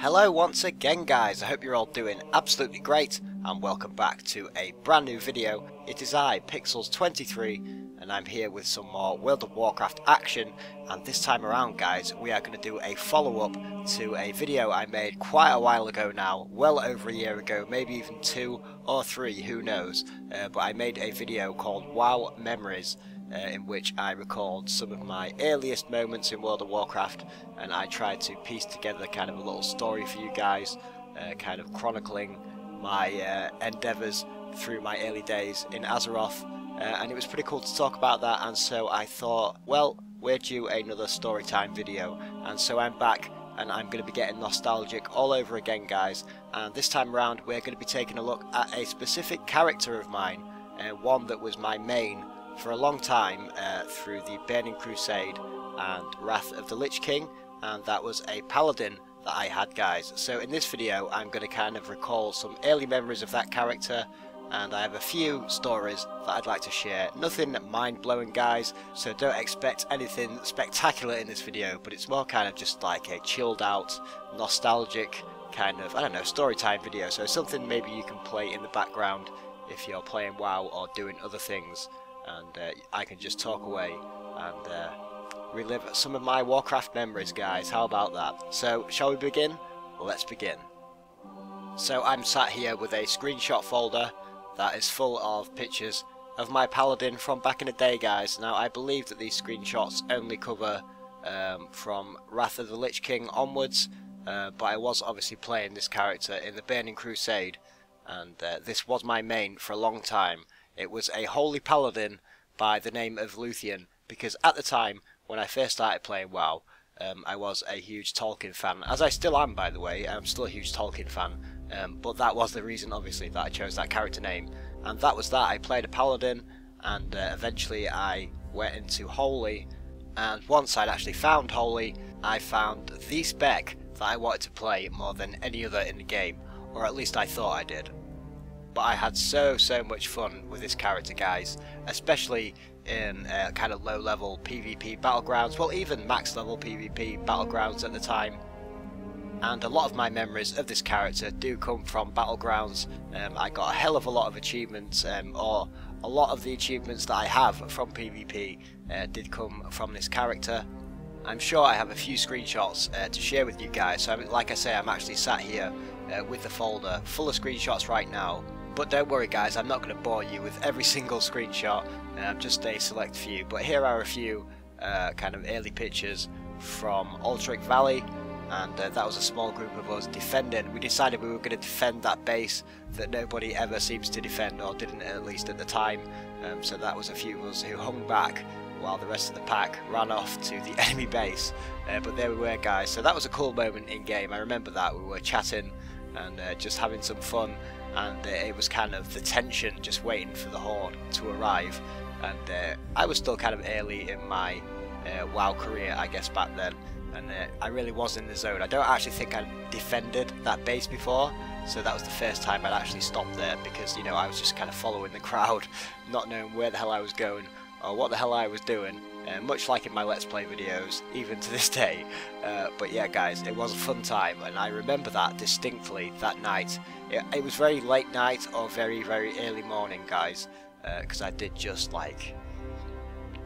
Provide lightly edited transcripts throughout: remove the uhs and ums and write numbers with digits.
Hello once again guys, I hope you're all doing absolutely great and welcome back to a brand new video. It is I, Pixels23, and I'm here with some more World of Warcraft action, and this time around guys we are going to do a follow-up to a video I made quite a while ago now, well over a year ago, maybe even 2 or 3, who knows, but I made a video called WoW Memories, in which I recalled some of my earliest moments in World of Warcraft, and I tried to piece together kind of a little story for you guys, kind of chronicling my endeavours through my early days in Azeroth, and it was pretty cool to talk about that, and so I thought, well, we're due another storytime video, and so I'm back, and I'm going to be getting nostalgic all over again guys, and this time around we're going to be taking a look at a specific character of mine, one that was my main for a long time through the Burning Crusade and Wrath of the Lich King, and that was a paladin that I had guys. So in this video I'm going to kind of recall some early memories of that character, and I have a few stories that I'd like to share. Nothing mind-blowing guys, so don't expect anything spectacular in this video, but it's more kind of just like a chilled out, nostalgic kind of, I don't know, story time video, so something maybe you can play in the background if you're playing WoW or doing other things, and I can just talk away and relive some of my Warcraft memories guys. How about that? So shall we begin? Let's begin. So I'm sat here with a screenshot folder that is full of pictures of my paladin from back in the day guys. Now I believe that these screenshots only cover from Wrath of the Lich King onwards, but I was obviously playing this character in the Burning Crusade, and this was my main for a long time. It was a holy paladin by the name of Luthiun, because at the time when I first started playing WoW, I was a huge Tolkien fan, as I still am by the way. I'm still a huge Tolkien fan, but that was the reason obviously that I chose that character name, and that was that. I played a paladin, and eventually I went into holy, and once I'd actually found holy, I found the spec that I wanted to play more than any other in the game, or at least I thought I did. But I had so much fun with this character guys, especially in kind of low level PvP battlegrounds, well even max level PvP battlegrounds at the time. And a lot of my memories of this character do come from battlegrounds. I got a hell of a lot of achievements, or a lot of the achievements that I have from PvP did come from this character. I'm sure I have a few screenshots to share with you guys, so like I say, I'm actually sat here with the folder full of screenshots right now. But don't worry guys, I'm not going to bore you with every single screenshot, just a select few. But here are a few kind of early pictures from Alterac Valley, and that was a small group of us defending. We decided we were going to defend that base that nobody ever seems to defend, or didn't at least at the time. So that was a few of us who hung back while the rest of the pack ran off to the enemy base. But there we were guys, so that was a cool moment in game. I remember that. We were chatting and just having some fun, and it was kind of the tension just waiting for the horde to arrive, and I was still kind of early in my WoW career I guess back then, and I really was in the zone. I don't actually think I defended that base before, so that was the first time I'd actually stopped there, because you know I was just kind of following the crowd, not knowing where the hell I was going or what the hell I was doing, much like in my Let's Play videos, even to this day. But yeah guys, it was a fun time, and I remember that distinctly that night. It was very late night or very early morning guys, because I did just like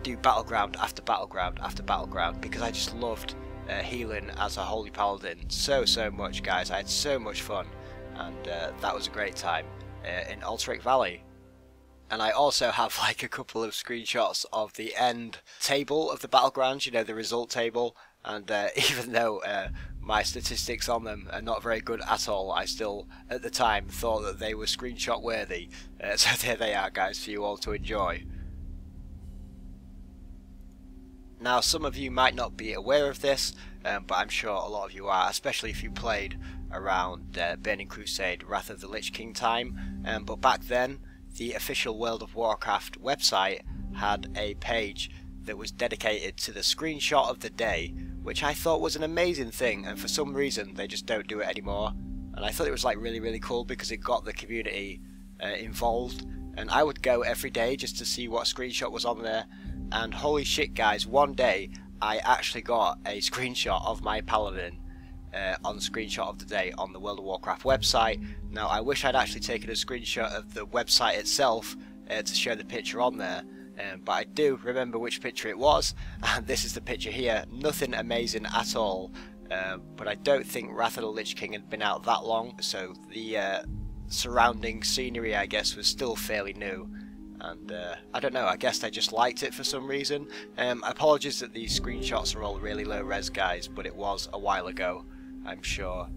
do battleground after battleground after battleground, because I just loved healing as a holy paladin so much guys. I had so much fun, and that was a great time in Alterac Valley. And I also have like a couple of screenshots of the end table of the battlegrounds, you know, the result table, and even though my statistics on them are not very good at all, I still at the time thought that they were screenshot worthy. So there they are guys for you all to enjoy. Now some of you might not be aware of this, but I'm sure a lot of you are, especially if you played around Burning Crusade, Wrath of the Lich King time, but back then the official World of Warcraft website had a page that was dedicated to the screenshot of the day, which I thought was an amazing thing, and for some reason they just don't do it anymore. And I thought it was like really cool, because it got the community involved, and I would go every day just to see what screenshot was on there. And holy shit guys, one day I actually got a screenshot of my paladin on Screenshot of the Day on the World of Warcraft website. Now I wish I'd actually taken a screenshot of the website itself to show the picture on there, but I do remember which picture it was, and this is the picture here. Nothing amazing at all, but I don't think Wrath of the Lich King had been out that long, so the surrounding scenery, I guess, was still fairly new. And I don't know, I guess I just liked it for some reason. Apologies that these screenshots are all really low res, guys, but it was a while ago. I'm sure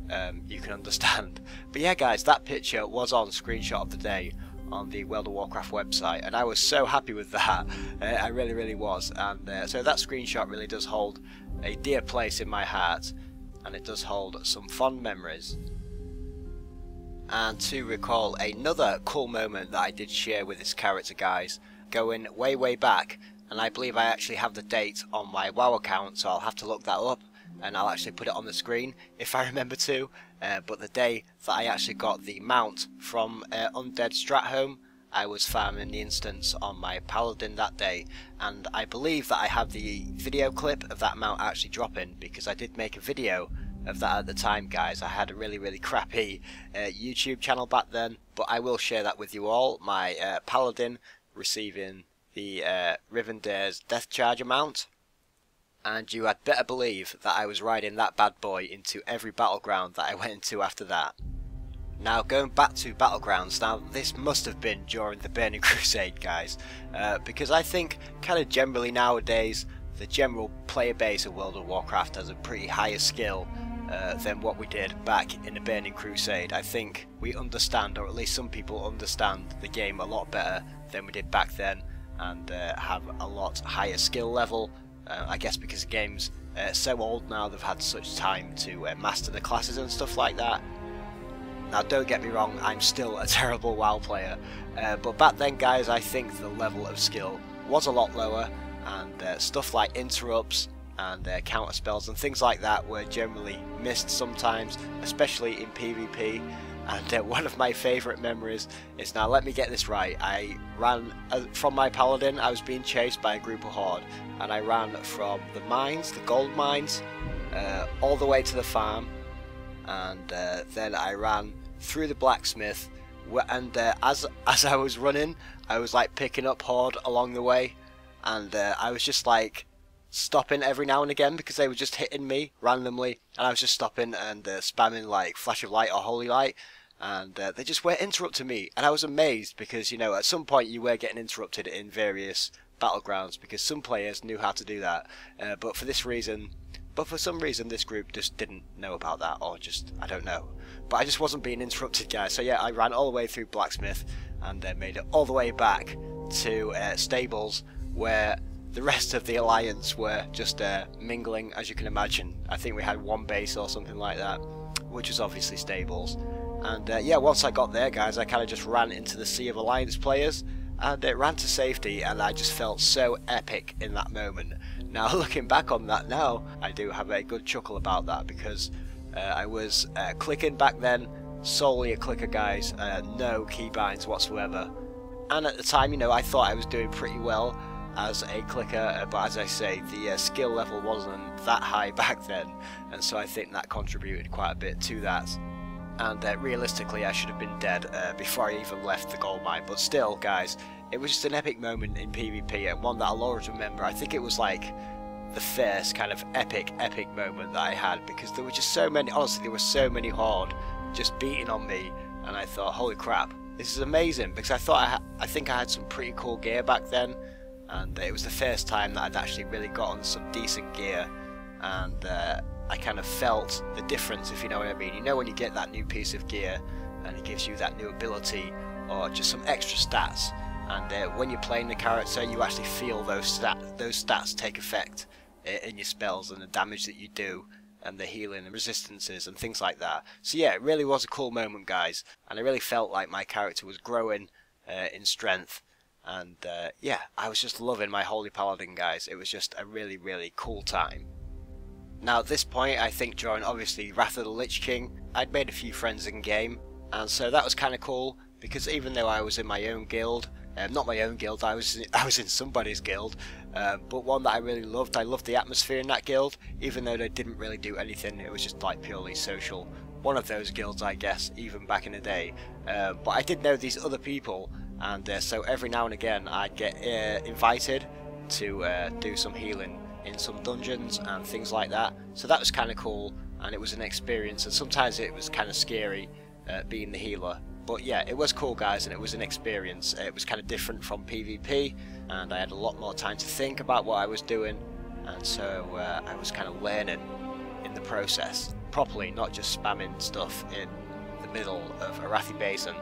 you can understand. But yeah, guys, that picture was on Screenshot of the Day on the World of Warcraft website, and I was so happy with that. I really was. And so that screenshot really does hold a dear place in my heart, and it does hold some fond memories. And to recall another cool moment that I did share with this character, guys, going way back, and I believe I actually have the date on my WoW account, so I'll have to look that up and I'll actually put it on the screen if I remember to, but the day that I actually got the mount from Undead Stratholme, I was farming the instance on my paladin that day, and I believe that I have the video clip of that mount actually dropping, because I did make a video of that at the time, guys. I had a really crappy YouTube channel back then, but I will share that with you all. My paladin receiving the Rivendare's Death Charger mount, and you had better believe that I was riding that bad boy into every battleground that I went into after that. Now, going back to battlegrounds, now this must have been during the Burning Crusade, guys, because I think kind of generally nowadays the general player base of World of Warcraft has a pretty higher skill than what we did back in the Burning Crusade. I think we understand, or at least some people understand, the game a lot better than we did back then, and have a lot higher skill level. I guess because the game's so old now, they've had such time to master the classes and stuff like that. Now don't get me wrong, I'm still a terrible WoW player, but back then, guys, I think the level of skill was a lot lower, and stuff like interrupts and counter spells and things like that were generally missed sometimes, especially in PvP. And one of my favourite memories is, now let me get this right, I ran from my paladin. I was being chased by a group of horde, and I ran from the mines, the gold mines, all the way to the farm, and then I ran through the blacksmith, and as I was running, I was like picking up horde along the way, and I was just like stopping every now and again because they were just hitting me randomly, and I was just stopping and spamming like Flash of Light or Holy Light, and they just weren't interrupting me, and I was amazed because, you know, at some point you were getting interrupted in various battlegrounds because some players knew how to do that, but for some reason this group just didn't know about that, or just, I don't know, but I just wasn't being interrupted, guys. So yeah, I ran all the way through blacksmith and made it all the way back to stables, where the rest of the alliance were just mingling, as you can imagine. I think we had one base or something like that, which was obviously stables. And yeah, once I got there, guys, I kind of just ran into the sea of alliance players, and it ran to safety, and I just felt so epic in that moment. Now, looking back on that now, I do have a good chuckle about that, because I was clicking back then, solely a clicker, guys, no keybinds whatsoever. And at the time, you know, I thought I was doing pretty well as a clicker, but as I say, the skill level wasn't that high back then, and so I think that contributed quite a bit to that. And realistically, I should have been dead before I even left the gold mine, but still, guys, it was just an epic moment in PvP, and one that I'll always remember. I think it was like the first kind of epic moment that I had, because there were just so many, honestly, there were so many horde just beating on me, and I thought, holy crap, this is amazing, because I thought I think I had some pretty cool gear back then, and it was the first time that I'd actually really gotten some decent gear, and I kind of felt the difference, if you know what I mean. You know, when you get that new piece of gear and it gives you that new ability or just some extra stats, and when you're playing the character, you actually feel those stats take effect in your spells and the damage that you do, and the healing and resistances and things like that. So yeah, it really was a cool moment, guys, and I really felt like my character was growing in strength. And yeah, I was just loving my Holy Paladin, guys. It was just a really cool time. Now at this point, I think during obviously Wrath of the Lich King, I'd made a few friends in game, and so that was kind of cool, because even though I was in my own guild, Not my own guild, I was in somebody's guild, but one that I really loved. I loved the atmosphere in that guild, even though they didn't really do anything. It was just like purely social. One of those guilds, I guess, even back in the day. But I did know these other people, and so every now and again I'd get invited to do some healing in some dungeons and things like that. So that was kind of cool, and it was an experience, and sometimes it was kind of scary being the healer. But yeah, it was cool, guys, and it was an experience. It was kind of different from PvP, and I had a lot more time to think about what I was doing, and so I was kind of learning in the process properly, not just spamming stuff in the middle of Arathi Basin.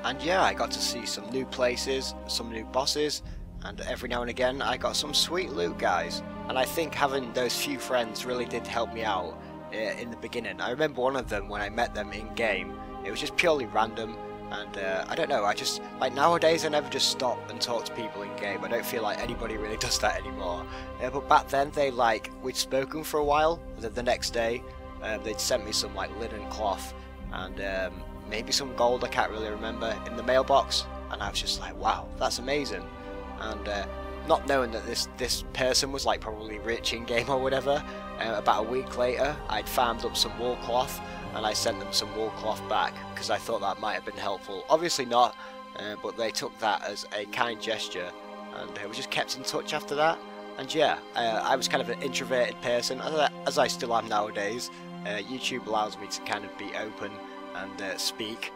And yeah, I got to see some new places, some new bosses, and every now and again I got some sweet loot, guys. And I think having those few friends really did help me out in the beginning. I remember one of them when I met them in game. It was just purely random, and I don't know, I just, like, nowadays I never just stop and talk to people in game. I don't feel like anybody really does that anymore. But back then we'd spoken for a while, and then the next day they'd sent me some like linen cloth and maybe some gold, I can't really remember, in the mailbox, and I was just like, wow, that's amazing. And not knowing that this person was like probably rich in game or whatever, about a week later I'd farmed up some wool cloth, and I sent them some wool cloth back because I thought that might have been helpful. Obviously not, but they took that as a kind gesture, and we just kept in touch after that. And yeah, I was kind of an introverted person, as I still am nowadays. YouTube allows me to kind of be open and speak,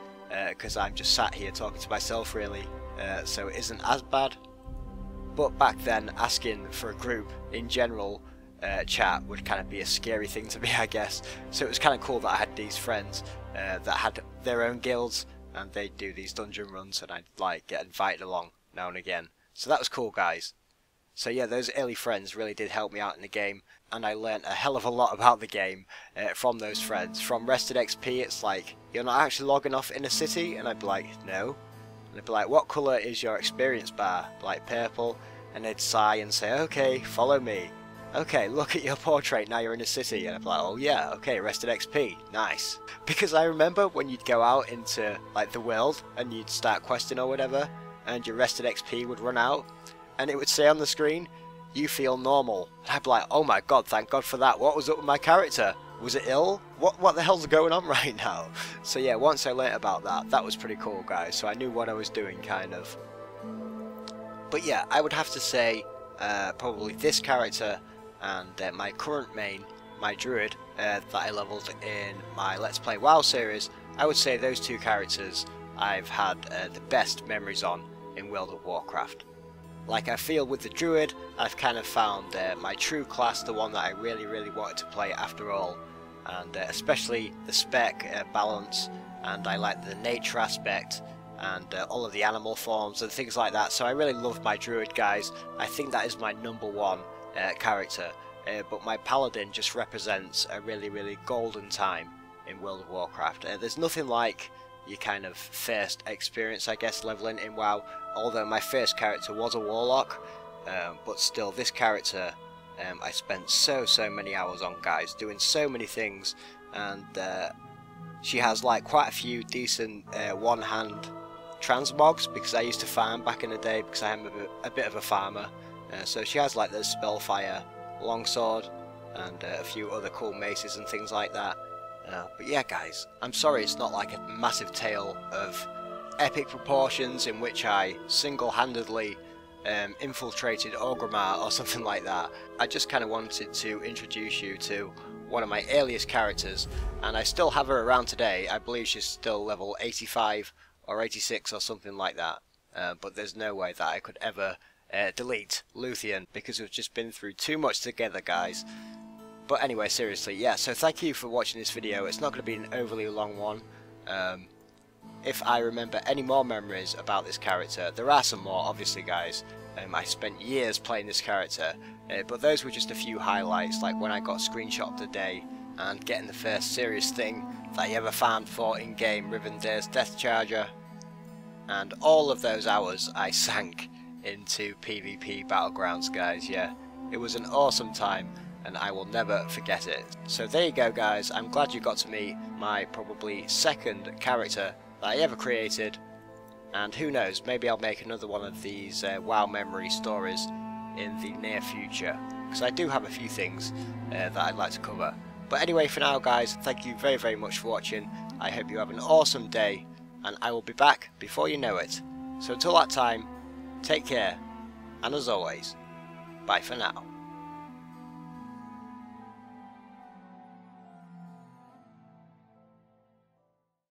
because I'm just sat here talking to myself really, so it isn't as bad. But back then, asking for a group in general chat would kind of be a scary thing to me, I guess. So it was kind of cool that I had these friends that had their own guilds, and they'd do these dungeon runs, and I'd like get invited along now and again. So that was cool, guys. So yeah, those early friends really did help me out in the game, and I learnt a hell of a lot about the game from those friends. From Rested XP, it's like, you're not actually logging off in a city, and I'd be like, no. And they'd be like, what colour is your experience bar? Like purple. And they'd sigh and say, okay, follow me. Okay, look at your portrait, now you're in a city. And I'd be like, oh yeah, okay, Rested XP, nice. Because I remember when you'd go out into like the world and you'd start questing or whatever, and your Rested XP would run out, and it would say on the screen, you feel normal. And I'd be like, oh my god, thank god for that. What was up with my character? Was it ill? What the hell's going on right now? So yeah, once I learnt about that, that was pretty cool, guys. So I knew what I was doing, kind of. But yeah, I would have to say probably this character and my current main, my druid, that I leveled in my Let's Play WoW series. I would say those two characters I've had the best memories on in World of Warcraft. Like, I feel with the druid, I've kind of found my true class, the one that I really wanted to play after all, and especially the spec balance, and I like the nature aspect, and all of the animal forms and things like that. So I really love my druid, guys. I think that is my #1 character, but my paladin just represents a really golden time in World of Warcraft. There's nothing like your kind of first experience, I guess, leveling in WoW, although my first character was a warlock, but still, this character I spent so many hours on, guys, doing so many things, and she has like quite a few decent one-hand transmogs, because I used to farm back in the day, because I am a bit of a farmer. So she has like the Spellfire longsword and a few other cool maces and things like that. But yeah, guys, I'm sorry it's not like a massive tale of epic proportions in which I single-handedly infiltrated Orgrimmar or something like that. I just kind of wanted to introduce you to one of my earliest characters, and I still have her around today. I believe she's still level 85 or 86 or something like that, but there's no way that I could ever delete Luthiun, because we've just been through too much together, guys. But anyway, seriously, yeah, so thank you for watching this video. It's not going to be an overly long one. If I remember any more memories about this character, there are some more, obviously, guys. I spent years playing this character, but those were just a few highlights, like when I got screenshot of the day and getting the first serious thing that I ever farmed for in-game, Rivendair's Death Charger, and all of those hours I sank into PvP Battlegrounds, guys. Yeah, it was an awesome time, and I will never forget it. So there you go, guys. I'm glad you got to meet my probably second character that I ever created, and who knows, maybe I'll make another one of these WoW memory stories in the near future, because I do have a few things that I'd like to cover. But anyway, for now guys, thank you very, very much for watching. I hope you have an awesome day, and I will be back before you know it. So until that time, take care, and as always, bye for now.